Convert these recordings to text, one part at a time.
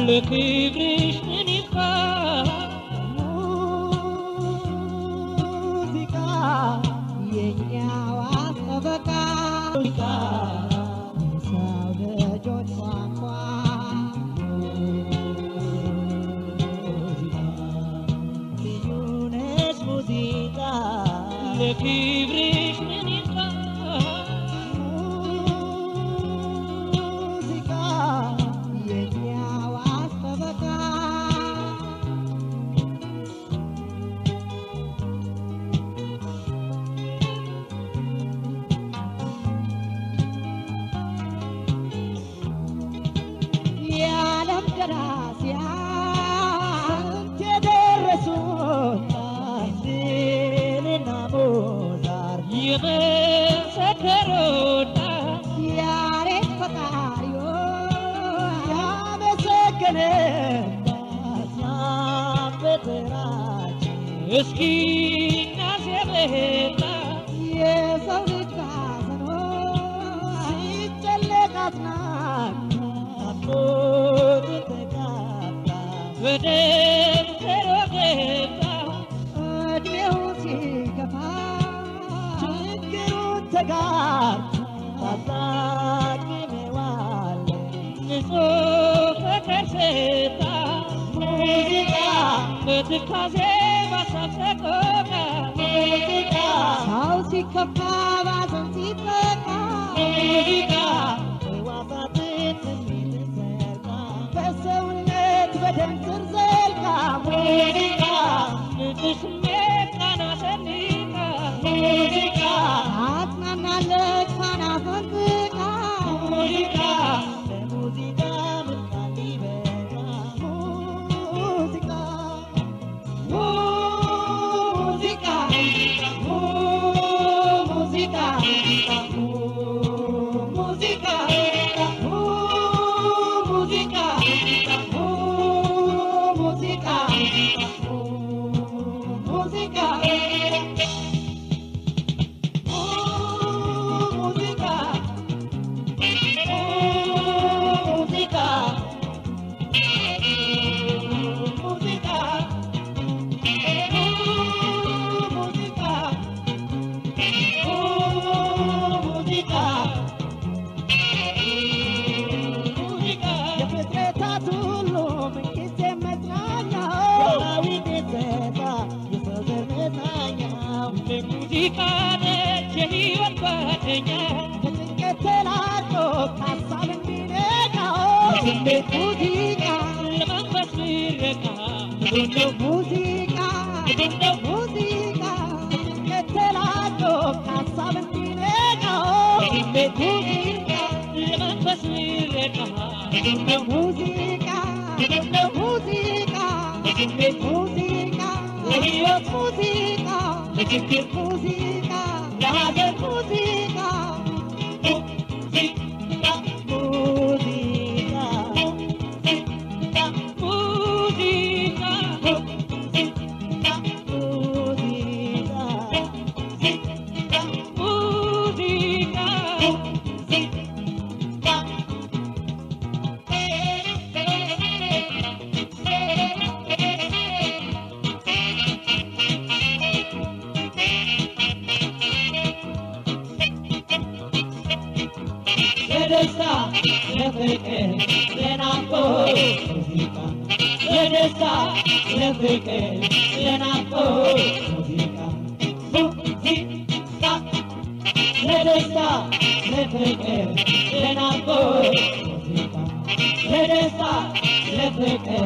ለክብርሽ ምን ይባል ሙዚቃ የኛዋ ጠበቃ የሰው ልጆች ቋንቋ ልዩ ነች ሙዚቃ ለክብርሽ ምን ይባል ሙዚቃ የኛዋ ጠበቃ የዓለም ደራሲያን የደረሱት ድልና ሞዛርት የመሰከሩላት ያሬድ ፈጣሪውን ያመሰገነባት ያበጥራችን እስኪ እናዜምላት የሰው ልጅ ባዘኖ ሲጨነቅ አጽናና አብሮት ተጋባ በደም ተሮገባ እድሜው ሲገፋ ችግሩን ተጋርቶ ታዛግሜዋለሁ ንጹሕ ፍቅር ስታ ሙዚቃ በትካዜ ባሳሰቆቃ ሙዚቃ ሰው ሲከፋ ባዘን ሲጠቃ ሙዚቃ ሕዋሳትን ስሜትን ዘልቃ በሰውነት በደም ስር ዘልቃ ሙዚቃ ንጹሕ ስሜት ቃና ሰንቃ ሙዚቃ አጽናናለች ፋና ፈንጥቃ ሙዚቃ ለሙዚቃ ምርቃት ይበቃ ሙዚቃ ሙዚቃ ሙዚቃ ሙዚቃ ሙዚቃ ሙዚቃ ሙዚቃ የፍጥረታት ሁሉ ምንጊዜ መጽናኛው ዳዊት የተሰጣ የሰው ዘር መጽናኛው ሙዚቃ ነች የሕይወት ጓደኛ ከጭንቀት ተላቆ ከሀሳብ እንዲነቃው ስሜት ሙዚቃ ለመንፈስ ምረቃ ምንድነው ሙዚቃ ምንድነው ሙዚቃ ከጭንቀት ተላቆ ከሀሳብ እንዲነቃው ስሜት ሙዚቃ ለመንፈስ ምረቃ ምንድነው ሙዚቃ ምንድነው ሙዚቃ ስሜት ሙዚቃ የሕይወት ሙዚቃ ለችግር ሙዚቃ ለሀገር ሙዚቃ ሙዚቃ ሙዚቃ ሙዚቃ ለደስታ ለፍቅር ለናፍቆት ሙዚቃ ለደስታ ለፍቅር ለናፍቆት ሙዚቃ ሙዚቃ ለደስታ ለፍቅር ለናፍቆት ሙዚቃ ለደስታ ለፍቅር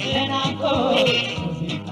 ለናፍቆት ሙዚቃ